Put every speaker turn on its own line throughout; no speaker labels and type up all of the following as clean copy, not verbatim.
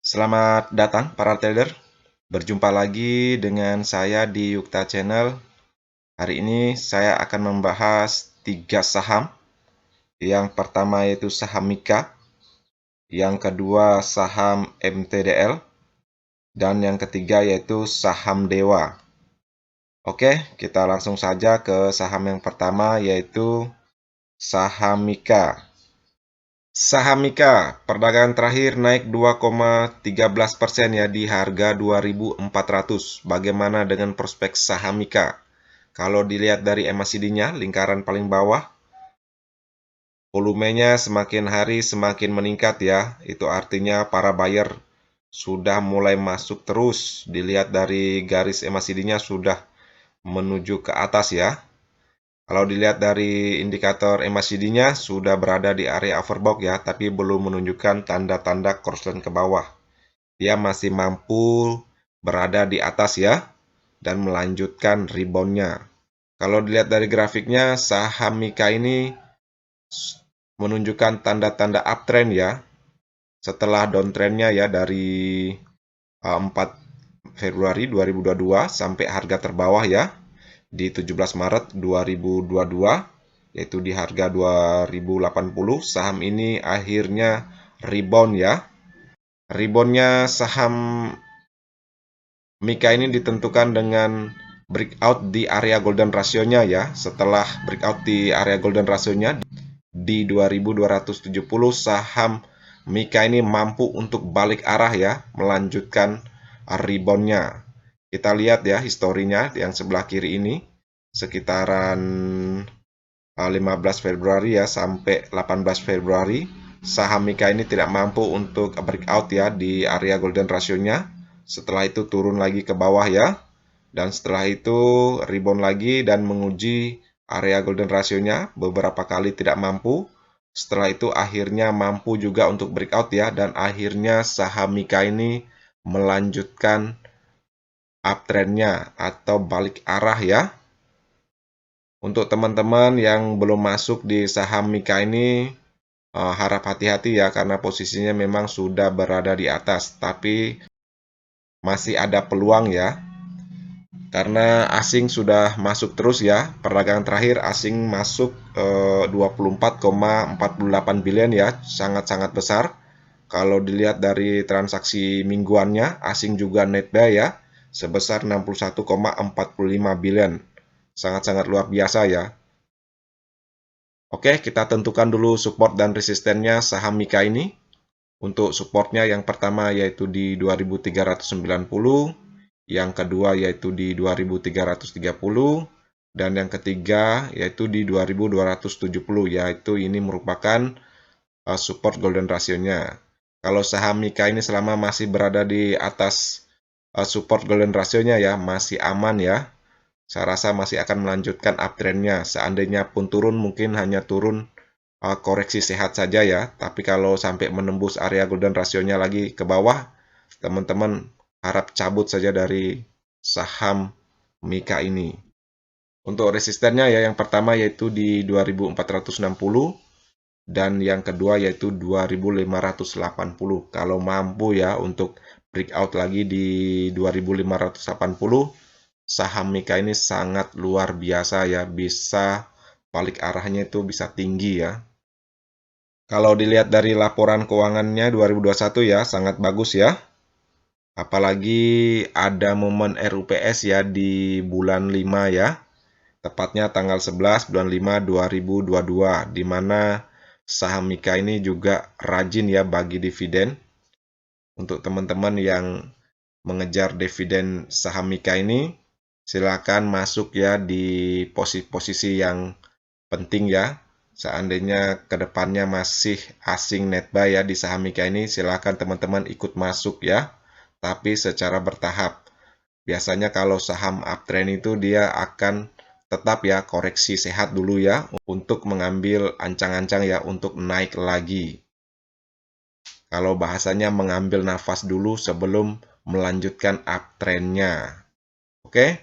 Selamat datang para trader. Berjumpa lagi dengan saya di Yukta Channel. Hari ini saya akan membahas 3 saham. Yang pertama yaitu saham Mika, yang kedua saham MTDL, dan yang ketiga yaitu saham Dewa. Oke, kita langsung saja ke saham yang pertama yaitu saham Mika. Saham Mika, perdagangan terakhir naik 2,13% ya di harga 2.400. Bagaimana dengan prospek saham Mika? Kalau dilihat dari MACD-nya, lingkaran paling bawah, volumenya semakin hari semakin meningkat ya. Itu artinya para buyer sudah mulai masuk terus. Dilihat dari garis MACD-nya sudah menuju ke atas ya. Kalau dilihat dari indikator MACD-nya sudah berada di area overbought ya, tapi belum menunjukkan tanda-tanda crossline ke bawah. Dia masih mampu berada di atas ya, dan melanjutkan rebound-nya. Kalau dilihat dari grafiknya, saham Mika ini menunjukkan tanda-tanda uptrend ya, setelah downtrend-nya ya dari 4 Februari 2022 sampai harga terbawah ya, di 17 Maret 2022, yaitu di harga 2080, saham ini akhirnya rebound ya. Reboundnya saham Mika ini ditentukan dengan breakout di area golden ratio-nya ya. Setelah breakout di area golden ratio-nya di 2270, saham Mika ini mampu untuk balik arah ya, melanjutkan rebound-nya. Kita lihat ya historinya yang sebelah kiri ini, sekitaran 15 Februari ya sampai 18 Februari, saham Mika ini tidak mampu untuk breakout ya di area golden ratio-nya. Setelah itu turun lagi ke bawah ya, dan setelah itu rebound lagi dan menguji area golden ratio-nya beberapa kali tidak mampu. Setelah itu akhirnya mampu juga untuk breakout ya, dan akhirnya saham Mika ini melanjutkan uptrend-nya atau balik arah ya. Untuk teman-teman yang belum masuk di saham Mika ini, harap hati-hati ya, karena posisinya memang sudah berada di atas, tapi masih ada peluang ya. Karena asing sudah masuk terus ya. Perdagangan terakhir asing masuk 24,48 billion ya, sangat-sangat besar. Kalau dilihat dari transaksi mingguannya, asing juga net buy ya, sebesar 61,45 billion. Sangat-sangat luar biasa ya. Oke, kita tentukan dulu support dan resistennya saham Mika ini. Untuk supportnya yang pertama yaitu di 2390, yang kedua yaitu di 2330, dan yang ketiga yaitu di 2270, yaitu ini merupakan support golden ratio-nya. Kalau saham Mika ini selama masih berada di atas support golden ratio-nya ya, masih aman ya. Saya rasa masih akan melanjutkan uptrend-nya. Seandainya pun turun, mungkin hanya turun koreksi sehat saja ya. Tapi kalau sampai menembus area golden ratio-nya lagi ke bawah, teman-teman harap cabut saja dari saham Mika ini. Untuk resistennya ya, yang pertama yaitu di 2460, dan yang kedua yaitu 2580. Kalau mampu ya untuk breakout lagi di 2580, saham Mika ini sangat luar biasa ya, bisa balik arahnya itu bisa tinggi ya. Kalau dilihat dari laporan keuangannya 2021 ya, sangat bagus ya. Apalagi ada momen RUPS ya di bulan 5 ya. Tepatnya tanggal 11 bulan 5 2022, di mana saham Mika ini juga rajin ya bagi dividen. Untuk teman-teman yang mengejar dividen saham Mika ini, silakan masuk ya di posisi-posisi yang penting ya. Seandainya kedepannya masih asing net buy ya di saham Mika ini, silakan teman-teman ikut masuk ya, tapi secara bertahap. Biasanya kalau saham uptrend itu dia akan tetap ya koreksi sehat dulu ya, untuk mengambil ancang-ancang ya untuk naik lagi. Kalau bahasanya mengambil nafas dulu sebelum melanjutkan uptrend-nya. Oke?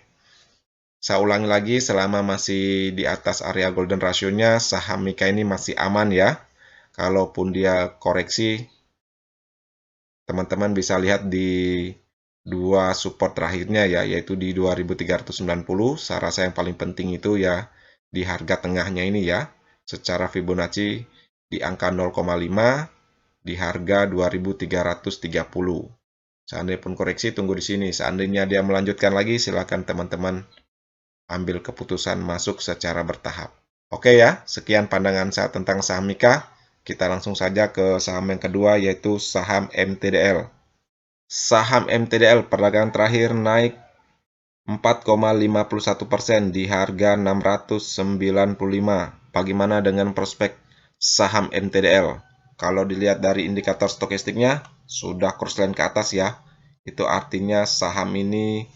Saya ulangi lagi, selama masih di atas area golden ratio-nya, saham Mika ini masih aman ya. Kalaupun dia koreksi, teman-teman bisa lihat di dua support terakhirnya ya, yaitu di 2390. Saya rasa yang paling penting itu ya di harga tengahnya ini ya, secara Fibonacci di angka 0,5 di harga 2330. Seandainya pun koreksi, tunggu di sini. Seandainya dia melanjutkan lagi, silakan teman-teman ambil keputusan masuk secara bertahap. Oke ya, sekian pandangan saya tentang saham Mika. Kita langsung saja ke saham yang kedua, yaitu saham MTDL. Saham MTDL perdagangan terakhir naik 4,51% di harga 695. Bagaimana dengan prospek saham MTDL? Kalau dilihat dari indikator stokastiknya, sudah crossline ke atas ya. Itu artinya saham ini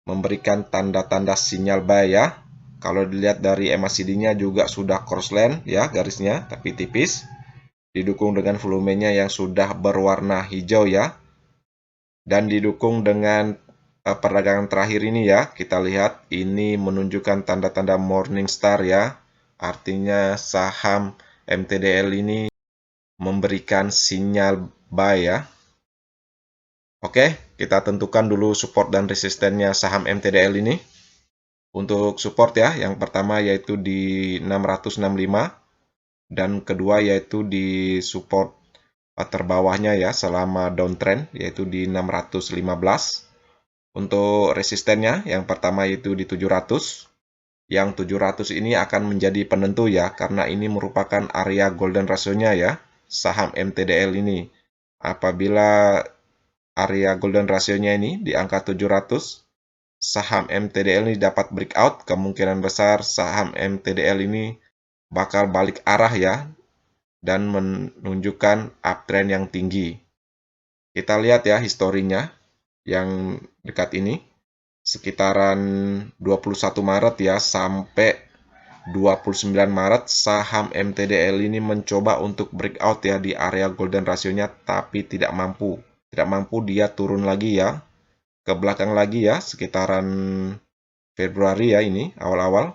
memberikan tanda-tanda sinyal buy ya. Kalau dilihat dari MACD-nya juga sudah crossline ya garisnya, tapi tipis. Didukung dengan volumenya yang sudah berwarna hijau ya. Dan didukung dengan perdagangan terakhir ini ya, kita lihat ini menunjukkan tanda-tanda Morningstar ya. Artinya saham MTDL ini memberikan sinyal buy ya. Oke, kita tentukan dulu support dan resistennya saham MTDL ini. Untuk support ya, yang pertama yaitu di 665 dan kedua yaitu di support terbawahnya ya selama downtrend yaitu di 615. Untuk resistennya yang pertama yaitu di 700. Yang 700 ini akan menjadi penentu ya, karena ini merupakan area golden ratio-nya ya, saham MTDL ini. Apabila area golden ratio-nya ini di angka 700, saham MTDL ini dapat breakout, kemungkinan besar saham MTDL ini bakal balik arah ya, dan menunjukkan uptrend yang tinggi. Kita lihat ya historinya yang dekat ini. Sekitaran 21 Maret ya sampai 29 Maret saham MTDL ini mencoba untuk breakout ya di area golden ratio-nya tapi tidak mampu. Tidak mampu, dia turun lagi ya. Ke belakang lagi ya sekitaran Februari ya ini awal-awal.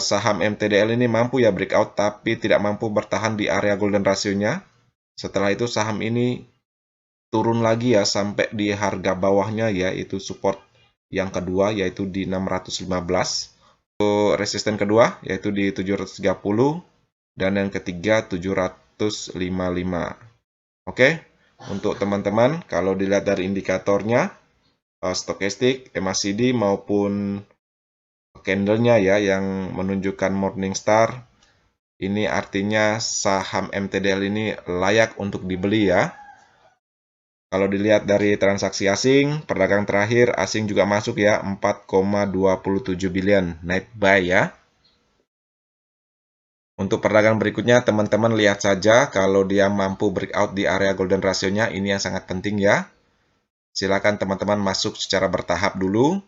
Saham MTDL ini mampu ya breakout tapi tidak mampu bertahan di area golden ratio-nya. Setelah itu saham ini turun lagi ya sampai di harga bawahnya yaitu support yang kedua yaitu di 615. Untuk resisten kedua yaitu di 730 dan yang ketiga 755. Oke, untuk teman-teman kalau dilihat dari indikatornya stokastik, MACD maupun candlenya ya yang menunjukkan Morningstar, ini artinya saham MTDL ini layak untuk dibeli ya. Kalau dilihat dari transaksi asing, perdagangan terakhir asing juga masuk ya, 4,27 billion net buy ya. Untuk perdagangan berikutnya, teman-teman lihat saja kalau dia mampu breakout di area golden ratio-nya, ini yang sangat penting ya. Silakan teman-teman masuk secara bertahap dulu.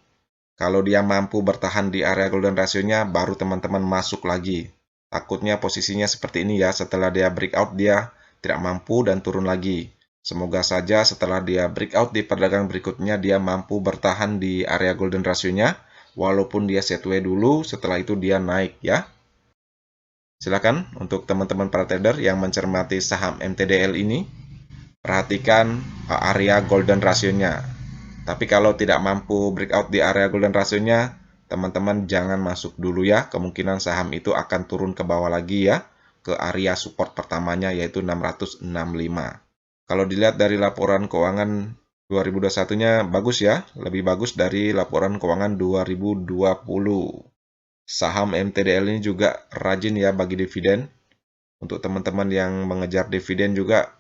Kalau dia mampu bertahan di area golden ratio-nya, baru teman-teman masuk lagi. Takutnya posisinya seperti ini ya, setelah dia breakout dia tidak mampu dan turun lagi. Semoga saja setelah dia breakout di perdagangan berikutnya dia mampu bertahan di area golden ratio-nya walaupun dia setway dulu, setelah itu dia naik ya. Silakan untuk teman-teman para trader yang mencermati saham MTDL ini, perhatikan area golden ratio-nya. Tapi kalau tidak mampu breakout di area golden ratio-nya, teman-teman jangan masuk dulu ya. Kemungkinan saham itu akan turun ke bawah lagi ya, ke area support pertamanya yaitu 665. Kalau dilihat dari laporan keuangan 2021-nya bagus ya, lebih bagus dari laporan keuangan 2020. Saham MTDL ini juga rajin ya bagi dividen. Untuk teman-teman yang mengejar dividen juga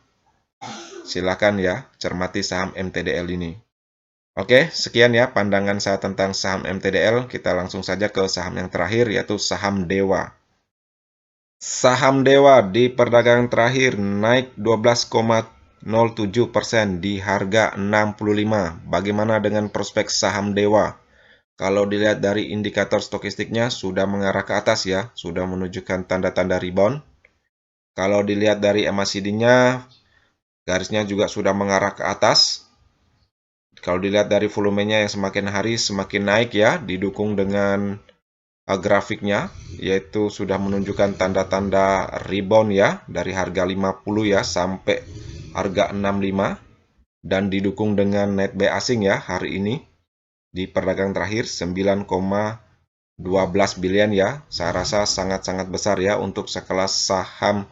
silakan ya cermati saham MTDL ini. Oke, sekian ya pandangan saya tentang saham MTDL. Kita langsung saja ke saham yang terakhir yaitu saham Dewa. Saham Dewa di perdagangan terakhir naik 12,07% di harga 65. Bagaimana dengan prospek saham Dewa? Kalau dilihat dari indikator stokastiknya sudah mengarah ke atas ya, sudah menunjukkan tanda-tanda rebound. Kalau dilihat dari MACD-nya, garisnya juga sudah mengarah ke atas. Kalau dilihat dari volumenya yang semakin hari semakin naik ya, didukung dengan grafiknya, yaitu sudah menunjukkan tanda-tanda rebound ya, dari harga 50 ya sampai harga 65. dan didukung dengan netbuy asing ya hari ini. Di perdagangan terakhir 9,12 billion ya. Saya rasa sangat-sangat besar ya untuk sekelas saham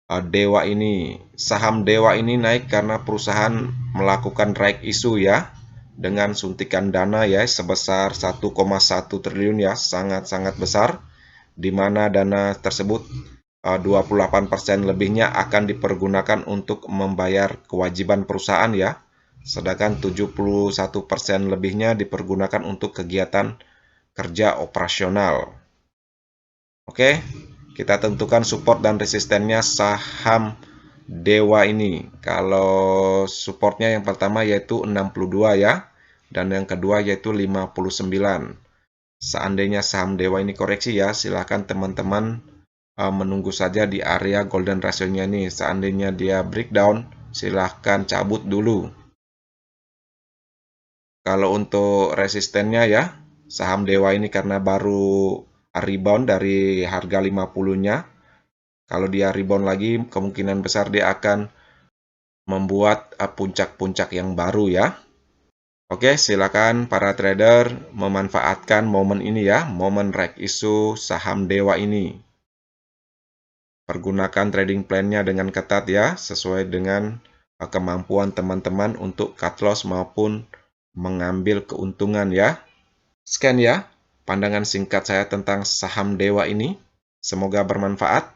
Dewa ini. Saham Dewa ini naik karena perusahaan melakukan right issue ya, dengan suntikan dana ya sebesar 1,1 triliun ya, sangat-sangat besar, di mana dana tersebut 28% lebihnya akan dipergunakan untuk membayar kewajiban perusahaan ya, sedangkan 71% lebihnya dipergunakan untuk kegiatan kerja operasional. Oke, kita tentukan support dan resistennya saham Dewa ini. Kalau supportnya yang pertama yaitu 62 ya, dan yang kedua yaitu 59. Seandainya saham Dewa ini koreksi ya, silakan teman-teman menunggu saja di area golden ratio-nya ini. Seandainya dia breakdown, silahkan cabut dulu. Kalau untuk resistennya ya, saham Dewa ini karena baru rebound dari harga 50-nya. Kalau dia rebound lagi, kemungkinan besar dia akan membuat puncak-puncak yang baru ya. Oke, silakan para trader memanfaatkan momen ini ya, momen right issue saham Dewa ini. Pergunakan trading plan-nya dengan ketat ya, sesuai dengan kemampuan teman-teman untuk cut loss maupun mengambil keuntungan ya. Sekian ya, pandangan singkat saya tentang saham Dewa ini. Semoga bermanfaat.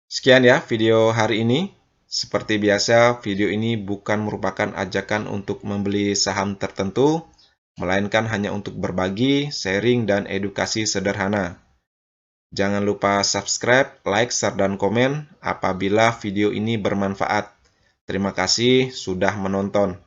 Sekian ya video hari ini. Seperti biasa, video ini bukan merupakan ajakan untuk membeli saham tertentu, melainkan hanya untuk berbagi, sharing, dan edukasi sederhana. Jangan lupa subscribe, like, share, dan komen apabila video ini bermanfaat. Terima kasih sudah menonton.